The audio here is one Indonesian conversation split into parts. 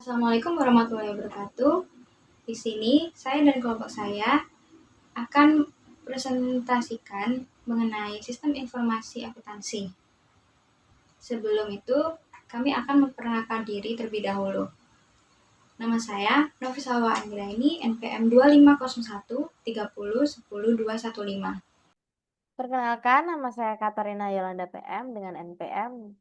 Assalamualaikum warahmatullahi wabarakatuh. Di sini saya dan kelompok saya akan presentasikan mengenai sistem informasi akuntansi. Sebelum itu, kami akan memperkenalkan diri terlebih dahulu. Nama saya Novi Salwa Anggraini, NPM 2501 30 10 215. Perkenalkan, nama saya Katarina Yolanda PM dengan NPM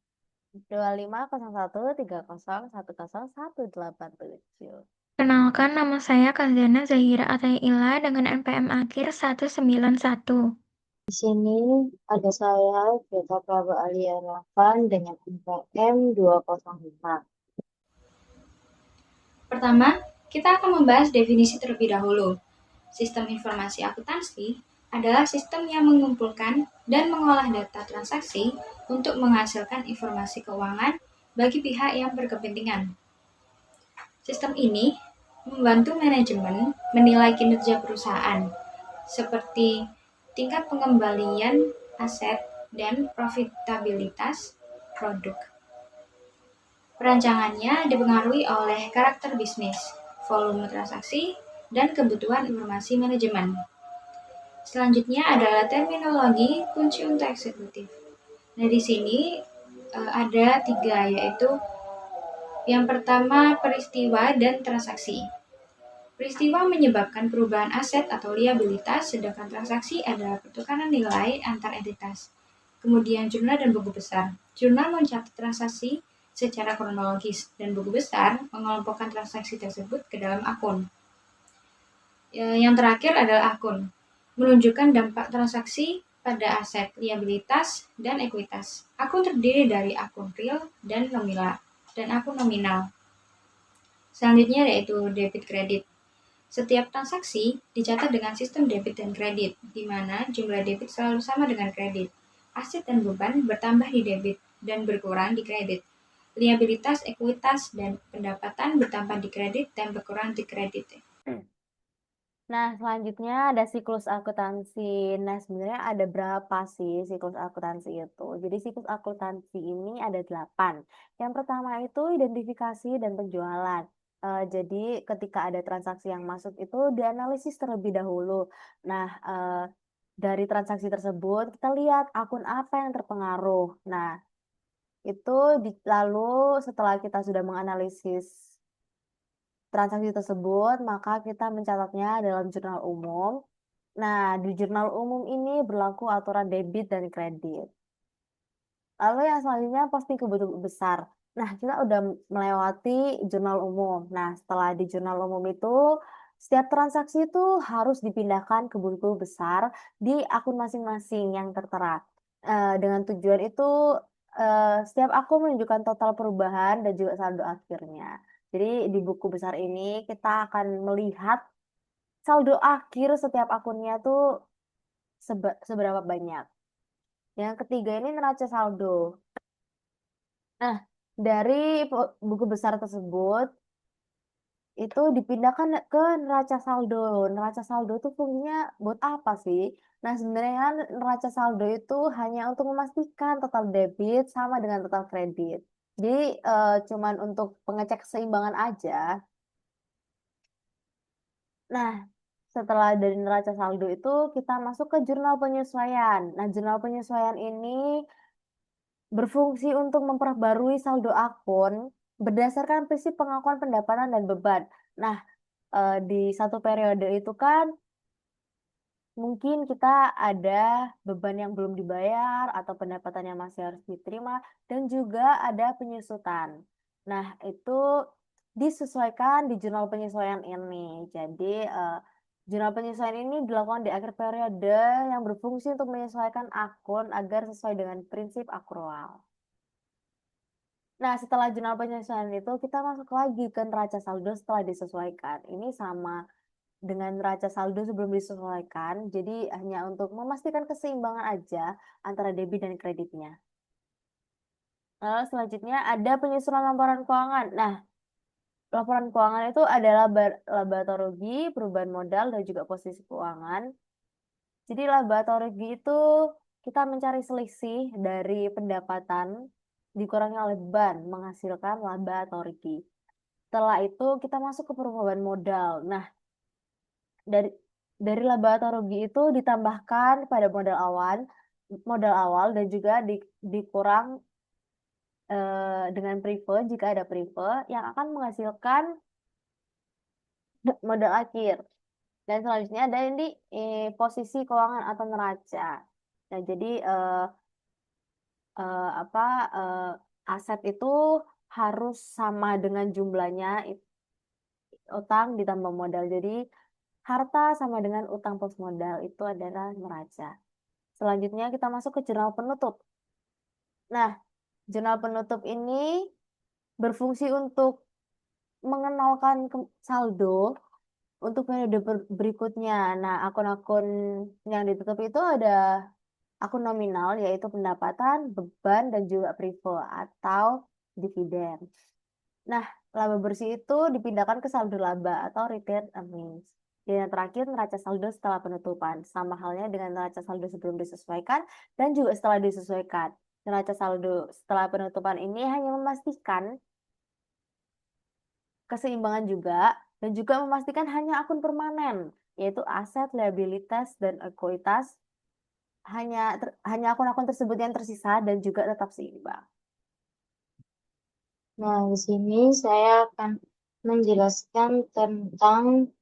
250130101018. Kenalkan, nama saya Kazana Zahira Atayila dengan NPM akhir 191. Di sini ada saya, Beta Praba Alia Rafan dengan NPM 205. Pertama, kita akan membahas definisi terlebih dahulu. Sistem informasi akuntansi adalah sistem yang mengumpulkan dan mengolah data transaksi untuk menghasilkan informasi keuangan bagi pihak yang berkepentingan. Sistem ini membantu manajemen menilai kinerja perusahaan, seperti tingkat pengembalian aset dan profitabilitas produk. Perancangannya dipengaruhi oleh karakter bisnis, volume transaksi, dan kebutuhan informasi manajemen. Selanjutnya adalah terminologi kunci untuk eksekutif. Nah, di sini ada 3, yaitu yang pertama peristiwa dan transaksi. Peristiwa menyebabkan perubahan aset atau liabilitas, sedangkan transaksi adalah pertukaran nilai antar entitas. Kemudian jurnal dan buku besar. Jurnal mencatat transaksi secara kronologis, dan buku besar mengelompokkan transaksi tersebut ke dalam akun. Yang terakhir adalah akun, menunjukkan dampak transaksi pada aset, liabilitas, dan ekuitas. Akun terdiri dari akun real dan akun nominal. Selanjutnya yaitu debit kredit. Setiap transaksi dicatat dengan sistem debit dan kredit, di mana jumlah debit selalu sama dengan kredit. Aset dan beban bertambah di debit dan berkurang di kredit. Liabilitas, ekuitas, dan pendapatan bertambah di kredit dan berkurang di kredit. Nah, selanjutnya ada siklus akuntansi. Nah, sebenarnya ada berapa sih siklus akuntansi itu? Jadi siklus akuntansi ini ada 8. Yang pertama itu identifikasi dan penjualan. Jadi ketika ada transaksi yang masuk itu dianalisis terlebih dahulu. Nah, dari transaksi tersebut kita lihat akun apa yang terpengaruh. Nah, itu lalu setelah kita sudah menganalisis transaksi tersebut, maka kita mencatatnya dalam jurnal umum. Nah, di jurnal umum ini berlaku aturan debit dan kredit. Lalu yang selanjutnya posting kebutuhan besar. Nah, kita udah melewati jurnal umum. Nah, setelah di jurnal umum itu, setiap transaksi itu harus dipindahkan ke buku besar di akun masing-masing yang tertera. Dengan tujuan itu, setiap akun menunjukkan total perubahan dan juga saldo akhirnya. Jadi di buku besar ini kita akan melihat saldo akhir setiap akunnya tuh seberapa banyak. Yang ketiga ini neraca saldo. Nah, dari buku besar tersebut itu dipindahkan ke neraca saldo. Neraca saldo itu fungsinya buat apa sih? Nah, sebenarnya neraca saldo itu hanya untuk memastikan total debit sama dengan total kredit. Jadi cuman untuk pengecek keseimbangan aja. Nah, setelah dari neraca saldo itu kita masuk ke jurnal penyesuaian. Nah, jurnal penyesuaian ini berfungsi untuk memperbarui saldo akun berdasarkan prinsip pengakuan pendapatan dan beban. Nah, di satu periode itu kan mungkin kita ada beban yang belum dibayar atau pendapatan yang masih harus diterima dan juga ada penyusutan. Nah, itu disesuaikan di jurnal penyesuaian ini. Jadi, jurnal penyesuaian ini dilakukan di akhir periode yang berfungsi untuk menyesuaikan akun agar sesuai dengan prinsip akrual. Nah, setelah jurnal penyesuaian itu, kita masuk lagi ke neraca saldo setelah disesuaikan. Ini sama dengan neraca saldo sebelum disesuaikan, jadi hanya untuk memastikan keseimbangan aja antara debit dan kreditnya. Lalu selanjutnya ada penyusunan laporan keuangan. Nah, laporan keuangan itu adalah laba atau rugi, perubahan modal, dan juga posisi keuangan. Jadi laba atau rugi itu kita mencari selisih dari pendapatan dikurangi oleh beban menghasilkan laba atau rugi. Setelah itu kita masuk ke perubahan modal. Nah, dari laba atau rugi itu ditambahkan pada modal awal dan juga dikurang dengan prive jika ada prive yang akan menghasilkan modal akhir. Dan selanjutnya ada ini posisi keuangan atau neraca. Nah, jadi apa aset itu harus sama dengan jumlahnya utang ditambah modal. Jadi harta sama dengan utang plus modal itu adalah neraca. Selanjutnya kita masuk ke jurnal penutup. Nah, jurnal penutup ini berfungsi untuk mengenalkan saldo untuk periode berikutnya. Nah, akun-akun yang ditutup itu ada akun nominal, yaitu pendapatan, beban, dan juga prive atau dividen. Nah, laba bersih itu dipindahkan ke saldo laba atau retained earnings. Dan yang terakhir, neraca saldo setelah penutupan. Sama halnya dengan neraca saldo sebelum disesuaikan dan juga setelah disesuaikan. Neraca saldo setelah penutupan ini hanya memastikan keseimbangan juga dan juga memastikan hanya akun permanen, yaitu aset, liabilitas, dan ekuitas hanya akun-akun tersebut yang tersisa dan juga tetap seimbang. Nah, di sini saya akan menjelaskan tentang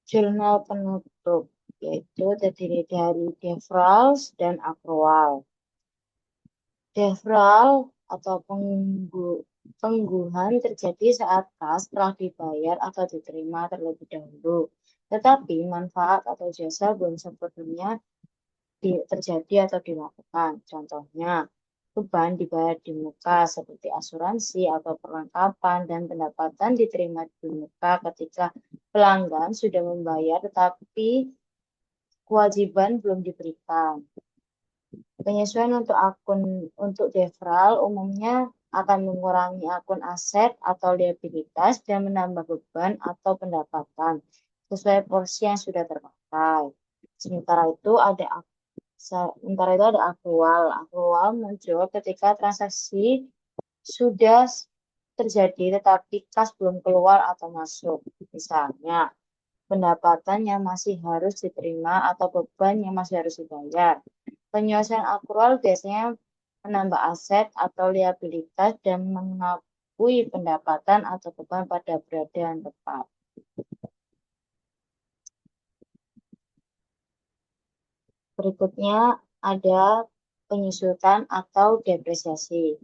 jurnal penutup, yaitu terdiri dari devrals dan akrual. Devral atau pengguhan terjadi saat kas telah dibayar atau diterima terlebih dahulu, tetapi manfaat atau jasa belum sepenuhnya terjadi atau dilakukan. Contohnya, beban dibayar di muka seperti asuransi atau perlengkapan dan pendapatan diterima di muka ketika pelanggan sudah membayar tetapi kewajiban belum diberikan. Penyesuaian untuk devral umumnya akan mengurangi akun aset atau liabilitas dan menambah beban atau pendapatan sesuai porsi yang sudah terpakai. Sementara itu ada akrual. Akrual muncul ketika transaksi sudah terjadi tetapi kas belum keluar atau masuk. Misalnya, pendapatan yang masih harus diterima atau beban yang masih harus dibayar. Penyelesaian akrual biasanya menambah aset atau liabilitas dan mengakui pendapatan atau beban pada periode yang tepat. Berikutnya ada penyusutan atau depresiasi.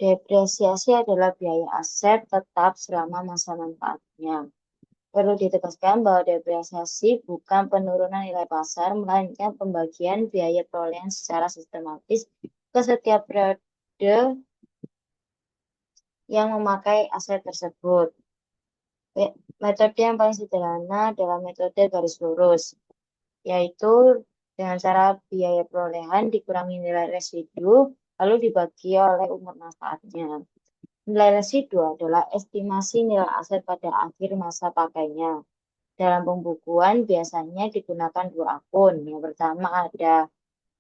Depresiasi adalah biaya aset tetap selama masa manfaatnya. Perlu ditegaskan bahwa depresiasi bukan penurunan nilai pasar, melainkan pembagian biaya perolehan secara sistematis ke setiap periode yang memakai aset tersebut. Metode yang paling sederhana adalah metode garis lurus, yaitu dengan cara biaya perolehan dikurangi nilai residu, lalu dibagi oleh umur manfaatnya. Nilai residu adalah estimasi nilai aset pada akhir masa pakainya. Dalam pembukuan biasanya digunakan dua akun. Yang pertama ada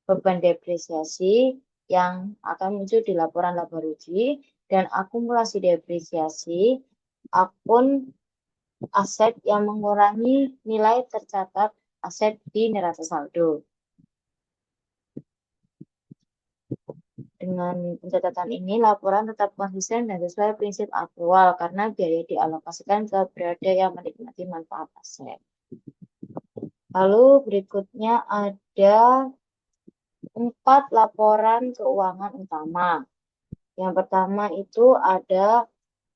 beban depresiasi yang akan muncul di laporan laba rugi dan akumulasi depresiasi akun aset yang mengurangi nilai tercatat aset di neraca saldo. Dengan pencatatan ini, laporan tetap konsisten dan sesuai prinsip akrual karena biaya dialokasikan ke periode yang menikmati manfaat aset. Lalu berikutnya ada 4 laporan keuangan utama. Yang pertama itu ada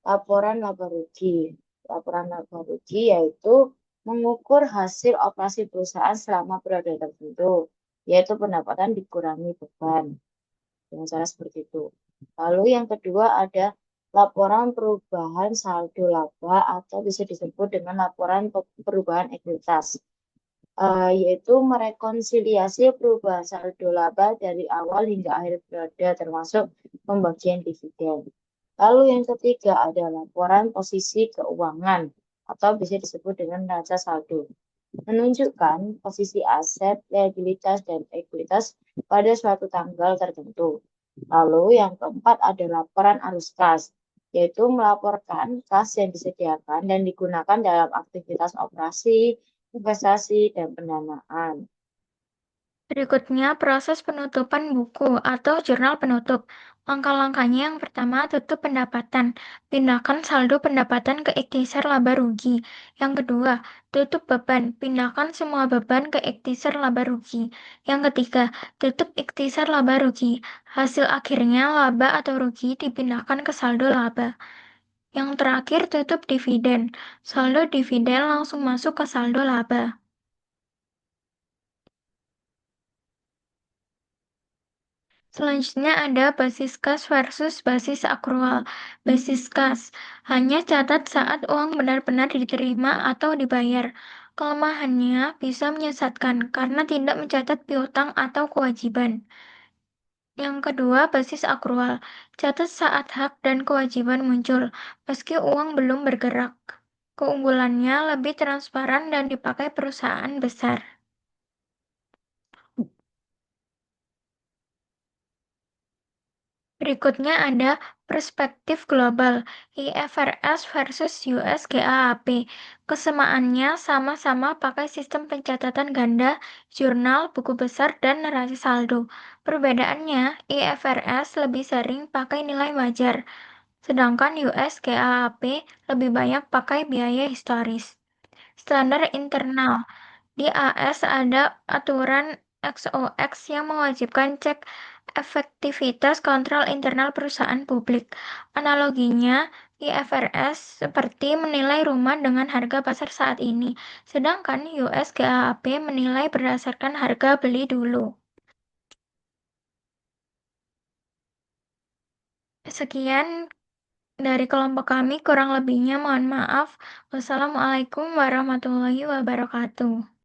laporan laba rugi. Laporan laba rugi yaitu mengukur hasil operasi perusahaan selama periode tertentu, yaitu pendapatan dikurangi beban. Dengan cara seperti itu. Lalu yang kedua ada laporan perubahan saldo laba atau bisa disebut dengan laporan perubahan ekuitas. Yaitu merekonsiliasi perubahan saldo laba dari awal hingga akhir periode termasuk pembagian dividen. Lalu yang ketiga ada laporan posisi keuangan atau bisa disebut dengan neraca saldo. Menunjukkan posisi aset, liabilitas, dan ekuitas pada suatu tanggal tertentu. Lalu yang keempat ada laporan arus kas, yaitu melaporkan kas yang disediakan dan digunakan dalam aktivitas operasi, investasi, dan pendanaan. Berikutnya, proses penutupan buku atau jurnal penutup. Langkah-langkahnya yang pertama, tutup pendapatan. Pindahkan saldo pendapatan ke ikhtisar laba rugi. Yang kedua, tutup beban. Pindahkan semua beban ke ikhtisar laba rugi. Yang ketiga, tutup ikhtisar laba rugi. Hasil akhirnya laba atau rugi dipindahkan ke saldo laba. Yang terakhir, tutup dividen. Saldo dividen langsung masuk ke saldo laba. Selanjutnya ada basis kas versus basis akrual. Basis kas hanya catat saat uang benar-benar diterima atau dibayar. Kelemahannya bisa menyesatkan karena tidak mencatat piutang atau kewajiban. Yang kedua, basis akrual. Catat saat hak dan kewajiban muncul, meski uang belum bergerak. Keunggulannya lebih transparan dan dipakai perusahaan besar. Berikutnya ada perspektif global, IFRS versus US GAAP. Kesamaannya sama-sama pakai sistem pencatatan ganda, jurnal, buku besar, dan neraca saldo. Perbedaannya, IFRS lebih sering pakai nilai wajar, sedangkan US GAAP lebih banyak pakai biaya historis. Standar internal. Di AS ada aturan XOX yang mewajibkan cek efektivitas kontrol internal perusahaan publik. Analoginya, IFRS seperti menilai rumah dengan harga pasar saat ini, sedangkan US GAAP menilai berdasarkan harga beli dulu. Sekian dari kelompok kami, kurang lebihnya mohon maaf. Wassalamualaikum warahmatullahi wabarakatuh.